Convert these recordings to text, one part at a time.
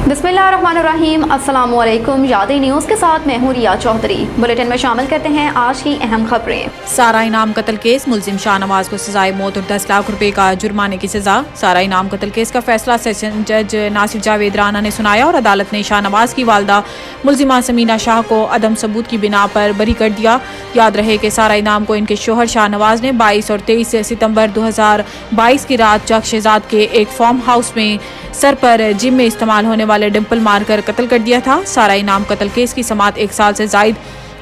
बिस्मिल्लाहिर्रहमानिर्रहीम। अस्सलाम वालेकुम। यादें न्यूज़ के साथ मैं हूं रिया चौधरी। बुलेटिन में शामिल करते हैं आज की अहम खबरें। सारा इनाम कत्ल केस, मुलजिम शाहनवाज को सजाए मौत और 10 लाख रुपए का जुर्माने की सजा। सारा इनाम कत्ल केस का फैसला सेशन जज नासिर जावेद राना ने सुनाया और अदालत ने शाहनवाज की वालदा मुलजिमा समीना शाह को अदम सबूत की बिना पर बरी कर दिया। याद रहे कि सारा इनाम को इनके शोहर शाहनवाज ने 22 और 23 सितंबर 2022 की रात चक शहजाद के एक फार्म हाउस में सर पर जिम में इस्तेमाल होने वाले डिंपल मारकर कत्ल कर दिया था। सारा इनाम कत्ल केस की समाअत 1 साल से जायद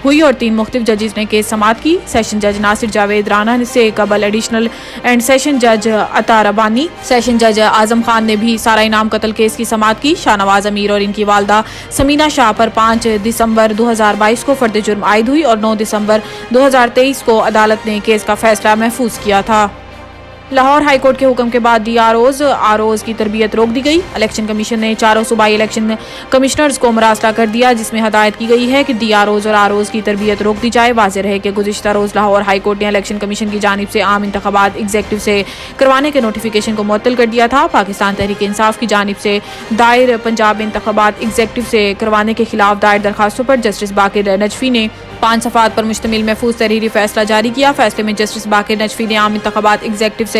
हुई और 3 मुख्तलिफ जजेस ने केस समाअत की। सेशन जज नासिर जावेद राना से कबल एडिशनल एंड सेशन जज अता रबानी, सेशन जज आजम खान ने भी सारा इनाम कत्ल केस की समाअत की। शाहनवाज अमीर और इनकी वालदा समीना शाह पर 5 दिसंबर 2022 को फर्द जुर्म आयद हुई और 9 दिसंबर 2023 को अदालत ने केस का फैसला महफूज किया था। लाहौर हाई कोर्ट के हुक्म के बाद आरओज की तरबियत रोक दी गई। इलेक्शन कमीशन ने 4 सूबाई इलेक्शन कमिश्नर्स को मरासला कर दिया, जिसमें हदायत की गई है कि डीआरओज और आरओज की तरबियत रोक दी जाए। वाज़ेह रहे कि गुज़िश्ता रोज़ लाहौर हाई कोर्ट ने इलेक्शन कमीशन की जानिब से आम इंतखाबात एग्जेक्टिव से करवाने के नोटिफिकेशन को मुअत्तल कर दिया था। पाकिस्तान तहरीक इंसाफ की जानिब से दायर पंजाब इंतखाबात एग्जेक्टिव से करवाने के खिलाफ दायर दरखास्तों पर जस्टिस बाकिर नजफी ने 5 सफ़ात पर मुश्तमिल महफूज तहरीरी फैसला जारी किया। फैसले में जस्टिस बाकिर नजफी ने आम इंतखाबात एग्जेक्टिव से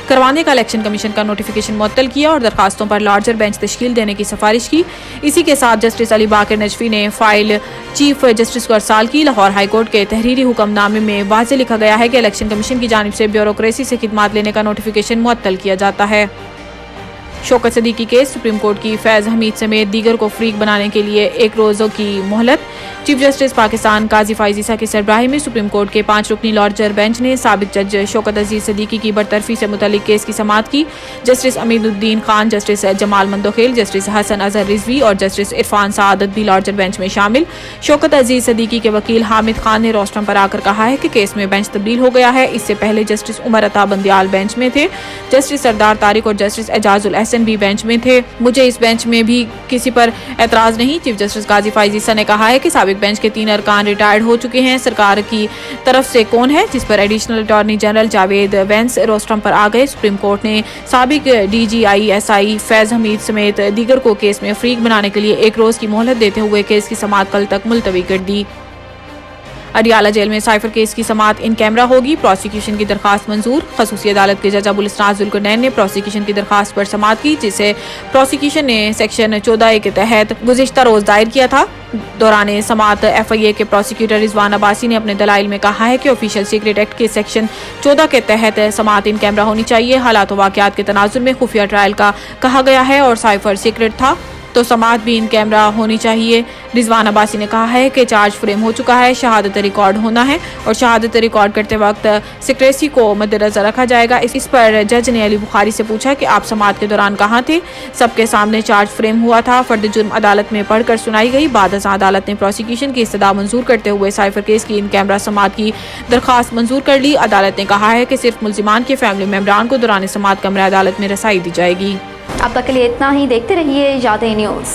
करवाने का इलेक्शन कमीशन का नोटिफिकेशन मुअत्तल किया और दरखास्तों पर लार्जर बेंच तश्कील देने की सिफारिश की। इसी के साथ जस्टिस अली बाकिर नजफी ने फाइल चीफ जस्टिस को अरसाल की। लाहौर हाई कोर्ट के तहरीरी हुक्मनामे में वाज़ेह लिखा गया है कि इलेक्शन कमीशन की जानिब से ब्यूरोक्रेसी से खिदमात लेने का नोटिफिकेशन मुअत्तल किया जाता है। Shaukat Siddiqui case, supreme court की फैज़ हमीद समेत दीगर को फ्रीक बनाने के लिए 1 रोज़ों की मोहलत। चीफ जस्टिस पाकिस्तान काजी फाइज ईसा की सरबराही में सुप्रीम कोर्ट के 5 रुकनी लार्जर बेंच ने साबिक जज शौकत अजीज सदीकी की बरतरफी से मुतल्लिक केस की समाअत की। Justice Aminuddin Khan, justice Jamal Mandokhel, justice Hasan Azhar Rizvi और जस्टिस इरफान सादत भी लार्जर बेंच में शामिल। शौकत अजीज सदीकी के वकील हामिद खान ने रोस्टम पर आकर कहा है कि केस में बेंच तब्दील हो गया है। इससे पहले जस्टिस उमर अता बंदियाल बेंच में थे, जस्टिस सरदार तारिक और जस्टिस एजाजुल एहसन भी बेंच में थे। मुझे इस बेंच में भी किसी पर एतराज नहीं। चीफ जस्टिस काजी फाइज ईसा ने कहा है कि साबिक बेंच के 3 अरकान रिटायर्ड हो चुके हैं। सरकार की तरफ से कौन है जिस पर additional attorney general Javed Wains rostrum पर आ गए। सुप्रीम कोर्ट ने साबिक DGI-SI फैज हमीद समेत दीगर को केस में फ्रीक बनाने के लिए 1 रोज की मोहलत देते हुए केस की समाअत कल तक मुलतवी कर दी। अडियाला जेल में साइफर केस की समाअत इन कैमरा होगी। प्रोसिक्यूशन की दरखास्त मंजूर। खसूसी अदालत के जज अबुल इसनाद जुल्करनैन ने प्रोसिक्यूशन की दरखास्त पर समाअत की, जिसे प्रोसिक्यूशन ने सेक्शन 14A के तहत गुज़िश्ता रोज दायर किया था। दौरान समाअत FIA के प्रोसिक्यूटर रिजवान अब्बासी ने अपने दलाइल में कहा है कि ऑफिशियल सीक्रेट एक्ट के सेक्शन 14 के तहत समाअत इन कैमरा होनी चाहिए। हालात व वाक़यात के तनाजुर में खुफिया ट्रायल का कहा गया है और साइफर सीक्रेट था तो समाअत भी इन कैमरा होनी चाहिए। रिजवान अब्बासी ने कहा है कि चार्ज फ्रेम हो चुका है, शहादत रिकॉर्ड होना है और शहादत रिकॉर्ड करते वक्त सिक्रेसी को मद्देनजर रखा जाएगा। इस पर जज ने अली बुखारी से पूछा कि आप समाअत के दौरान कहाँ थे। सबके सामने चार्ज फ्रेम हुआ था। फर्द जुर्म अदालत में पढ़कर सुनाई गई। बाद अदालत ने प्रोसिक्यूशन की इस्तदा मंजूर करते हुए साइफर केस की इन कैमरा समाअत की दरखास्त मंजूर कर ली। अदालत ने कहा है कि सिर्फ मुल्जिमान के फैमिली मेम्बरान को दौरान समाअत कमरे अदालत में रसाई दी जाएगी। अब तक के लिए इतना ही। देखते रहिए यादें न्यूज़।